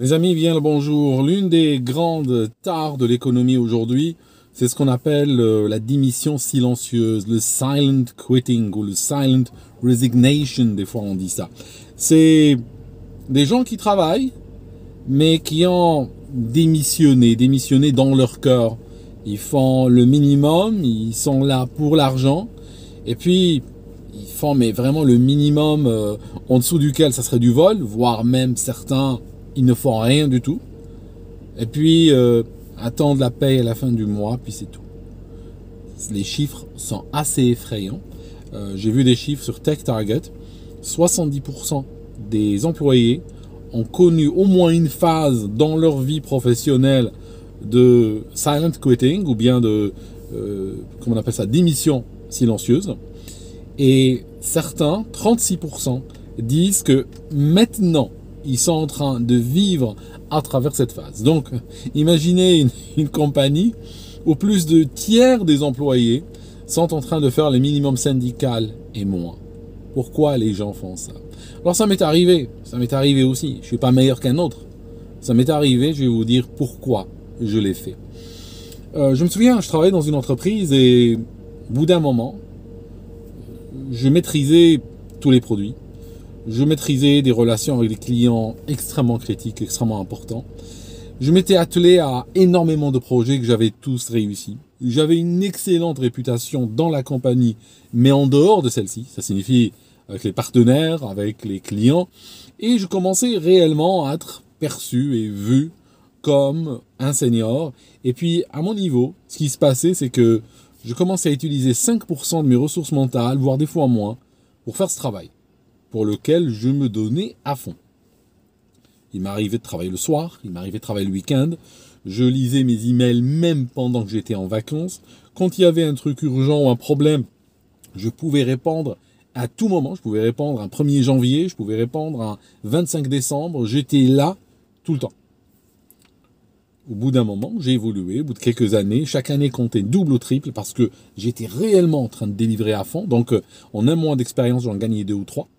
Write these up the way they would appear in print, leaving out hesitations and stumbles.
Mes amis, bien le bonjour. L'une des grandes tares de l'économie aujourd'hui, c'est ce qu'on appelle la démission silencieuse, le silent quitting ou le silent resignation, des fois on dit ça. C'est des gens qui travaillent, mais qui ont démissionné dans leur cœur. Ils font le minimum, ils sont là pour l'argent, et puis ils font mais vraiment le minimum en dessous duquel ça serait du vol, voire même certains ils ne font rien du tout. Et puis, attendent la paye à la fin du mois, puis c'est tout. Les chiffres sont assez effrayants. J'ai vu des chiffres sur TechTarget. 70% des employés ont connu au moins une phase dans leur vie professionnelle de silent quitting, ou bien de, comment on appelle ça, démission silencieuse. Et certains, 36%, disent que maintenant, ils sont en train de vivre à travers cette phase. Donc, imaginez une compagnie où plus de tiers des employés sont en train de faire le minimum syndical et moins. Pourquoi les gens font ça? Alors, ça m'est arrivé aussi. Je suis pas meilleur qu'un autre. Ça m'est arrivé, je vais vous dire pourquoi je l'ai fait. Je me souviens, je travaillais dans une entreprise et au bout d'un moment, je maîtrisais tous les produits. Je maîtrisais des relations avec des clients extrêmement critiques, extrêmement importants. Je m'étais attelé à énormément de projets que j'avais tous réussi. J'avais une excellente réputation dans la compagnie, mais en dehors de celle-ci. Ça signifie avec les partenaires, avec les clients. Et je commençais réellement à être perçu et vu comme un senior. Et puis, à mon niveau, ce qui se passait, c'est que je commençais à utiliser 5% de mes ressources mentales, voire des fois moins, pour faire ce travail, pour lequel je me donnais à fond. Il m'arrivait de travailler le soir, il m'arrivait de travailler le week-end, je lisais mes emails même pendant que j'étais en vacances. Quand il y avait un truc urgent ou un problème, je pouvais répondre à tout moment. Je pouvais répondre un 1er janvier, je pouvais répondre un 25 décembre, j'étais là tout le temps. Au bout d'un moment, j'ai évolué, au bout de quelques années, chaque année comptait double ou triple parce que j'étais réellement en train de délivrer à fond. Donc, en un mois d'expérience, j'en gagnais 2 ou 3.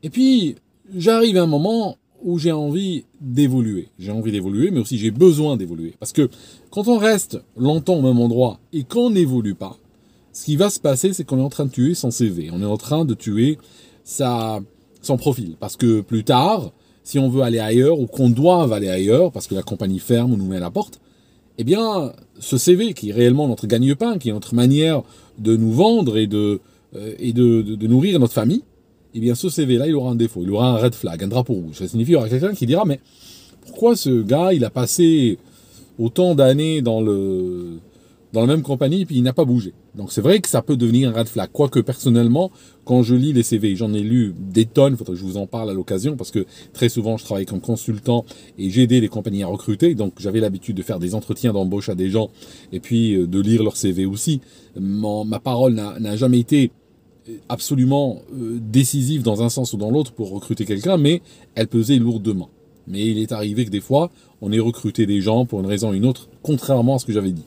Et puis, j'arrive à un moment où j'ai envie d'évoluer. J'ai envie d'évoluer, mais aussi j'ai besoin d'évoluer. Parce que quand on reste longtemps au même endroit et qu'on n'évolue pas, ce qui va se passer, c'est qu'on est en train de tuer son CV. On est en train de tuer son profil. Parce que plus tard, si on veut aller ailleurs ou qu'on doit aller ailleurs, parce que la compagnie ferme ou nous met à la porte, eh bien, ce CV qui est réellement notre gagne-pain, qui est notre manière de nous vendre et de nourrir notre famille, eh bien, ce CV-là, il aura un défaut, il aura un red flag, un drapeau rouge. Ça signifie qu'il y aura quelqu'un qui dira, mais pourquoi ce gars, il a passé autant d'années dans la même compagnie et puis il n'a pas bougé. Donc c'est vrai que ça peut devenir un red flag. Quoique personnellement, quand je lis les CV, j'en ai lu des tonnes, il faudrait que je vous en parle à l'occasion, parce que très souvent je travaille comme consultant et j'ai aidé les compagnies à recruter, donc j'avais l'habitude de faire des entretiens d'embauche à des gens et puis de lire leur CV aussi. Ma parole n'a jamais été absolument décisive dans un sens ou dans l'autre pour recruter quelqu'un, mais elle pesait lourdement. Mais il est arrivé que des fois, on ait recruté des gens pour une raison ou une autre, contrairement à ce que j'avais dit.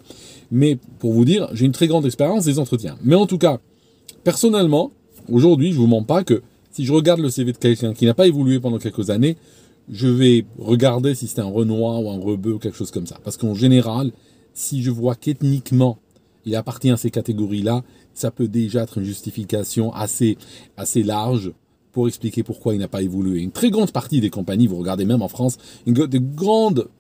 Mais pour vous dire, j'ai une très grande expérience des entretiens. Mais en tout cas, personnellement, aujourd'hui, je vous mens pas que si je regarde le CV de quelqu'un qui n'a pas évolué pendant quelques années, je vais regarder si c'est un Renoir ou un Rebeu ou quelque chose comme ça. Parce qu'en général, si je vois qu'ethniquement, il appartient à ces catégories-là, ça peut déjà être une justification assez large pour expliquer pourquoi il n'a pas évolué. Une très grande partie des compagnies, vous regardez même en France, il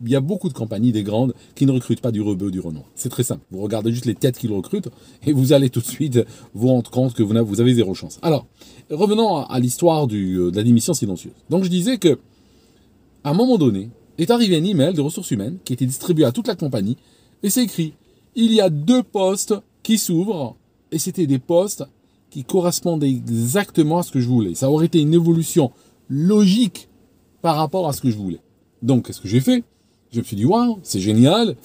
y a beaucoup de compagnies, des grandes, qui ne recrutent pas du Rebeu, du Renoir. C'est très simple. Vous regardez juste les têtes qu'ils recrutent et vous allez tout de suite vous rendre compte que vous avez zéro chance. Alors, revenons à l'histoire de la démission silencieuse. Donc je disais que, à un moment donné, est arrivé un email de ressources humaines qui était distribué à toute la compagnie et c'est écrit, il y a 2 postes qui s'ouvrent et c'était des postes qui correspondaient exactement à ce que je voulais. Ça aurait été une évolution logique par rapport à ce que je voulais. Donc, qu'est-ce que j'ai fait? Je me suis dit, waouh, c'est génial.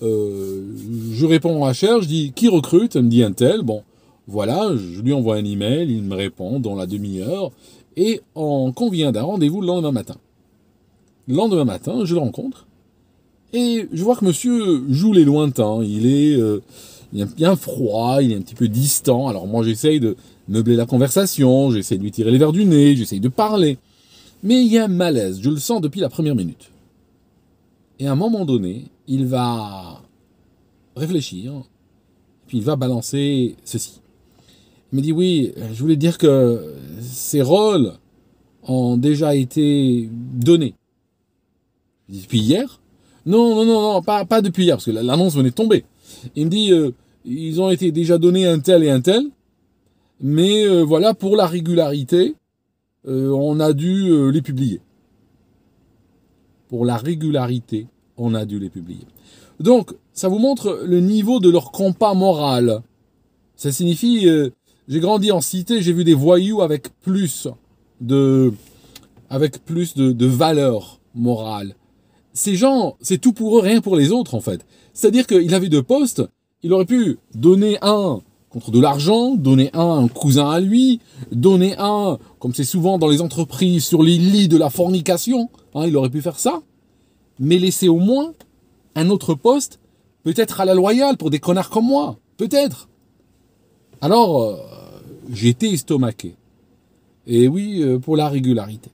Je réponds à HR, je dis, qui recrute? Elle me dit un tel. Bon, voilà, je lui envoie un email, il me répond dans la demi-heure et on convient d'un rendez-vous le lendemain matin. Le lendemain matin, je le rencontre et je vois que monsieur joue les lointains. Il est bien froid, il est un petit peu distant. Alors moi, j'essaye de meubler la conversation, j'essaye de lui tirer les verres du nez, j'essaye de parler. Mais il y a un malaise, je le sens depuis la première minute. Et à un moment donné, il va réfléchir, puis il va balancer ceci. Il me dit, oui, je voulais dire que ces rôles ont déjà été donnés. Je dis, depuis hier? Non, pas depuis hier, parce que l'annonce venait de tomber. Il me dit, ils ont été déjà donnés un tel et un tel, mais voilà, pour la régularité, on a dû les publier. Pour la régularité, on a dû les publier. Donc, ça vous montre le niveau de leur compas moral. Ça signifie, j'ai grandi en cité, j'ai vu des voyous avec plus de valeur morale. Ces gens, c'est tout pour eux, rien pour les autres, en fait. C'est-à-dire qu'il avait deux postes, il aurait pu donner un contre de l'argent, donner un à un cousin à lui, donner un, comme c'est souvent dans les entreprises, sur les lits de la fornication, hein, il aurait pu faire ça, mais laisser au moins un autre poste, peut-être à la loyale, pour des connards comme moi, peut-être. Alors, j'ai été estomaqué. Et oui, pour la régularité.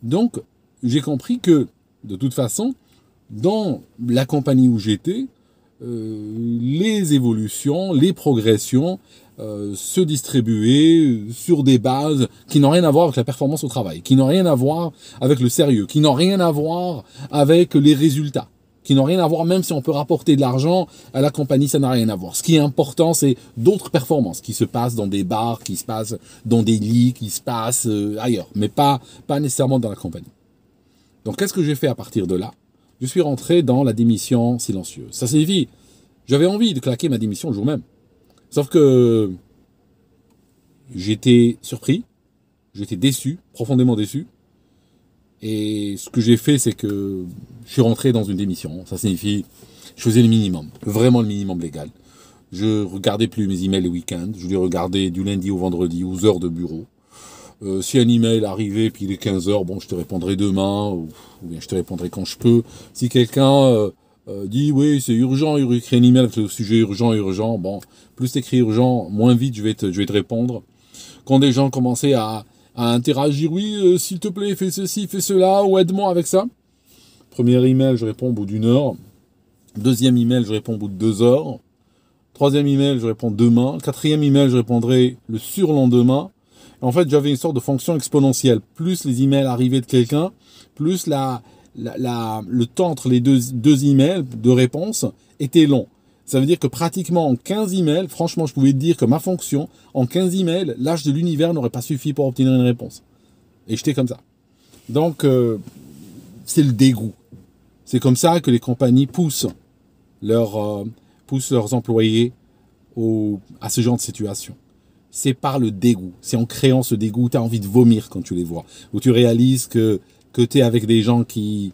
Donc, j'ai compris que, de toute façon, dans la compagnie où j'étais, les évolutions, les progressions se distribuaient sur des bases qui n'ont rien à voir avec la performance au travail, qui n'ont rien à voir avec le sérieux, qui n'ont rien à voir avec les résultats, qui n'ont rien à voir, même si on peut rapporter de l'argent à la compagnie, ça n'a rien à voir. Ce qui est important, c'est d'autres performances qui se passent dans des bars, qui se passent dans des lits, qui se passent ailleurs, mais pas nécessairement dans la compagnie. Donc, qu'est-ce que j'ai fait à partir de là? Je suis rentré dans la démission silencieuse. Ça signifie, j'avais envie de claquer ma démission le jour même. Sauf que j'étais surpris, j'étais déçu, profondément déçu. Et ce que j'ai fait, c'est que je suis rentré dans une démission. Ça signifie, je faisais le minimum, vraiment le minimum légal. Je regardais plus mes emails le week-end, je les regardais du lundi au vendredi, aux heures de bureau. Si un email arrivait puis il est 15h, bon, je te répondrai demain, ou bien je te répondrai quand je peux. Si quelqu'un dit oui, c'est urgent, il écrit un email avec le sujet urgent, bon, plus t'écris urgent, moins vite je vais te répondre. Quand des gens commençaient à interagir, oui, s'il te plaît, fais ceci, fais cela, ou aide-moi avec ça. Premier email, je réponds au bout d'une heure. Deuxième email, je réponds au bout de 2 heures. Troisième email, je réponds demain. Quatrième email, je répondrai le surlendemain. En fait, j'avais une sorte de fonction exponentielle. Plus les emails arrivaient de quelqu'un, plus le temps entre les deux emails de réponse était long. Ça veut dire que pratiquement en 15 emails, franchement, je pouvais te dire que ma fonction, en 15 emails, l'âge de l'univers n'aurait pas suffi pour obtenir une réponse. Et j'étais comme ça. Donc, c'est le dégoût. C'est comme ça que les compagnies poussent leurs employés à ce genre de situation. C'est par le dégoût. C'est en créant ce dégoût, tu as envie de vomir quand tu les vois. Où tu réalises que tu es avec des gens qui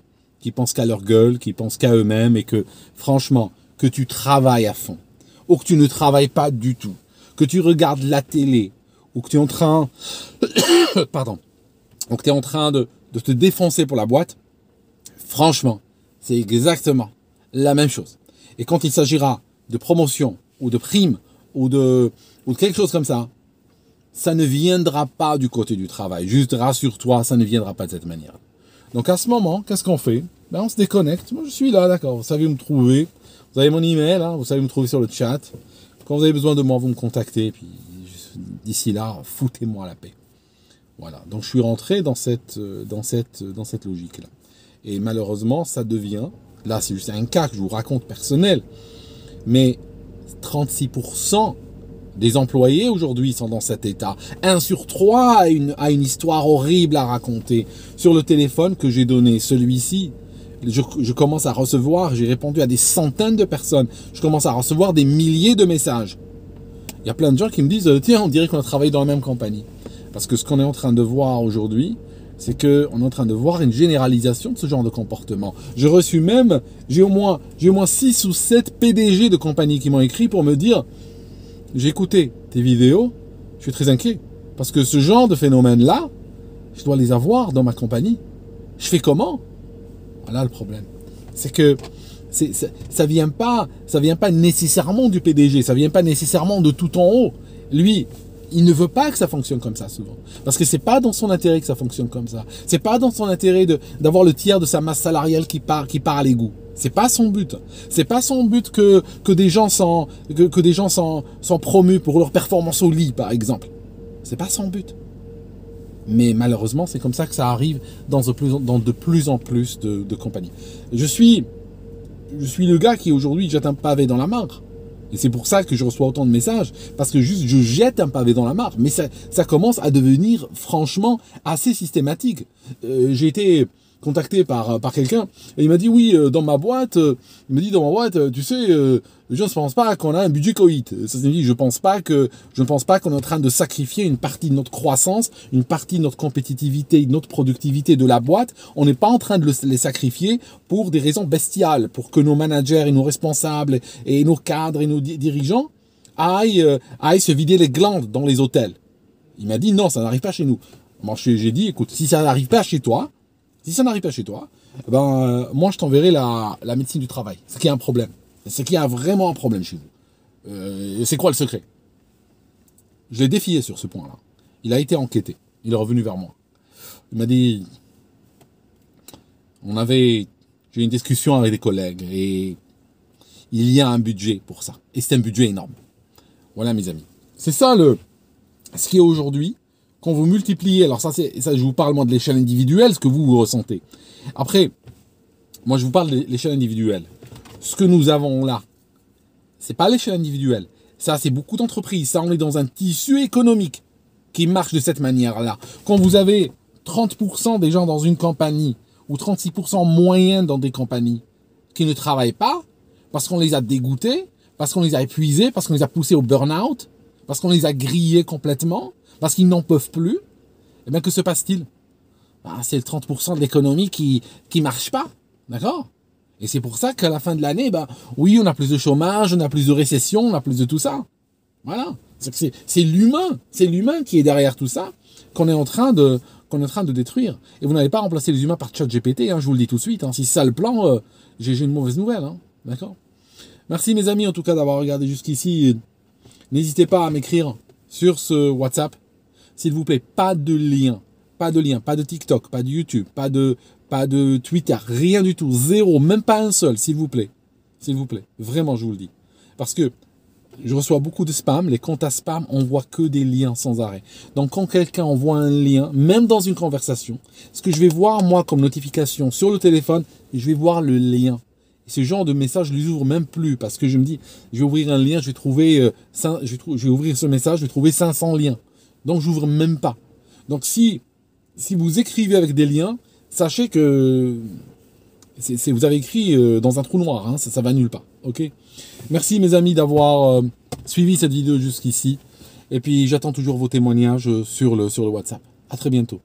pensent qu'à leur gueule, qui pensent qu'à eux-mêmes et que, franchement, que tu travailles à fond. Ou que tu ne travailles pas du tout. Que tu regardes la télé. Ou que tu es en train... Pardon. Ou que tu es en train de te défoncer pour la boîte. Franchement, c'est exactement la même chose. Et quand il s'agira de promotion ou de prime ou de quelque chose comme ça, ça ne viendra pas du côté du travail. Juste rassure-toi, ça ne viendra pas de cette manière. Donc à ce moment, qu'est-ce qu'on fait? On se déconnecte. Moi, je suis là, d'accord. Vous savez où me trouver. Vous avez mon email, hein, vous savez me trouver sur le chat. Quand vous avez besoin de moi, vous me contactez. Puis d'ici là, foutez-moi la paix. Voilà. Donc je suis rentré dans cette logique-là. Et malheureusement, ça devient, là c'est juste un cas que je vous raconte personnel, mais 36% des employés aujourd'hui sont dans cet état. 1 sur 3 a une histoire horrible à raconter. Sur le téléphone que j'ai donné, celui-ci, je commence à recevoir, j'ai répondu à des centaines de personnes, je commence à recevoir des milliers de messages. Il y a plein de gens qui me disent, tiens, on dirait qu'on a travaillé dans la même compagnie. Parce que ce qu'on est en train de voir aujourd'hui, c'est qu'on est en train de voir une généralisation de ce genre de comportement. J'ai au moins 6 ou 7 PDG de compagnies qui m'ont écrit pour me dire, j'ai écouté tes vidéos, je suis très inquiet. Parce que ce genre de phénomène-là, je dois les avoir dans ma compagnie. Je fais comment? Voilà le problème. C'est que ça vient pas nécessairement du PDG, ça vient pas nécessairement de tout en haut. Lui, il ne veut pas que ça fonctionne comme ça souvent. Parce que c'est pas dans son intérêt que ça fonctionne comme ça. C'est pas dans son intérêt d'avoir le tiers de sa masse salariale qui part à l'égout. C'est pas son but. C'est pas son but que des gens sont promus pour leur performance au lit, par exemple. C'est pas son but. Mais malheureusement, c'est comme ça que ça arrive dans de plus en plus de compagnies. Je suis le gars qui aujourd'hui jette un pavé dans la mare. Et c'est pour ça que je reçois autant de messages, parce que juste je jette un pavé dans la mare. Mais ça commence à devenir franchement assez systématique. J'ai été contacté par quelqu'un et il m'a dit oui, dans ma boîte, tu sais, je ne pense pas qu'on a un budget Covid. Ça signifie je ne pense pas qu'on est en train de sacrifier une partie de notre croissance, une partie de notre compétitivité, de notre productivité de la boîte. On n'est pas en train de les sacrifier pour des raisons bestiales, pour que nos managers et nos responsables et nos cadres et nos dirigeants aillent se vider les glandes dans les hôtels. Il m'a dit non, ça n'arrive pas chez nous. Moi j'ai dit écoute, si ça n'arrive pas chez toi, moi je t'enverrai la médecine du travail. C'est qu'il y a un problème. C'est qu'il y a vraiment un problème chez vous. C'est quoi le secret? Je l'ai défié sur ce point-là. Il a été enquêté. Il est revenu vers moi. Il m'a dit, j'ai eu une discussion avec des collègues et il y a un budget pour ça. Et c'est un budget énorme. Voilà mes amis. C'est ça ce qui est aujourd'hui. Quand vous multipliez, alors ça, je vous parle moi de l'échelle individuelle, ce que vous ressentez. Après, moi je vous parle de l'échelle individuelle. Ce que nous avons là, c'est pas l'échelle individuelle. Ça, c'est beaucoup d'entreprises. Ça, on est dans un tissu économique qui marche de cette manière-là. Quand vous avez 30% des gens dans une compagnie ou 36% moyen dans des compagnies qui ne travaillent pas parce qu'on les a dégoûtés, parce qu'on les a épuisés, parce qu'on les a poussés au burn-out, parce qu'on les a grillés complètement, parce qu'ils n'en peuvent plus, eh bien, que se passe-t-il? C'est le 30% de l'économie qui marche pas, d'accord? Et c'est pour ça qu'à la fin de l'année, oui, on a plus de chômage, on a plus de récession, on a plus de tout ça. Voilà. C'est l'humain qui est derrière tout ça qu'on est en train de détruire. Et vous n'allez pas remplacer les humains par ChatGPT, je vous le dis tout de suite. Si c'est ça le plan, j'ai une mauvaise nouvelle, d'accord? Merci mes amis en tout cas d'avoir regardé jusqu'ici. N'hésitez pas à m'écrire sur ce WhatsApp. S'il vous plaît, pas de lien, pas de TikTok, pas de YouTube, pas de Twitter, rien du tout, zéro, même pas un seul, s'il vous plaît. S'il vous plaît, vraiment, je vous le dis. Parce que je reçois beaucoup de spam, les comptes à spam envoient que des liens sans arrêt. Donc quand quelqu'un envoie un lien, même dans une conversation, ce que je vais voir moi comme notification sur le téléphone, je vais voir le lien. Et ce genre de message, je ne les ouvre même plus parce que je me dis, je vais ouvrir un lien, je vais ouvrir ce message, je vais trouver 500 liens. Donc, j'ouvre même pas. Donc, si vous écrivez avec des liens, sachez que vous avez écrit dans un trou noir. Ça va nulle part. Ok. Merci, mes amis, d'avoir suivi cette vidéo jusqu'ici. Et puis, j'attends toujours vos témoignages sur le WhatsApp. À très bientôt.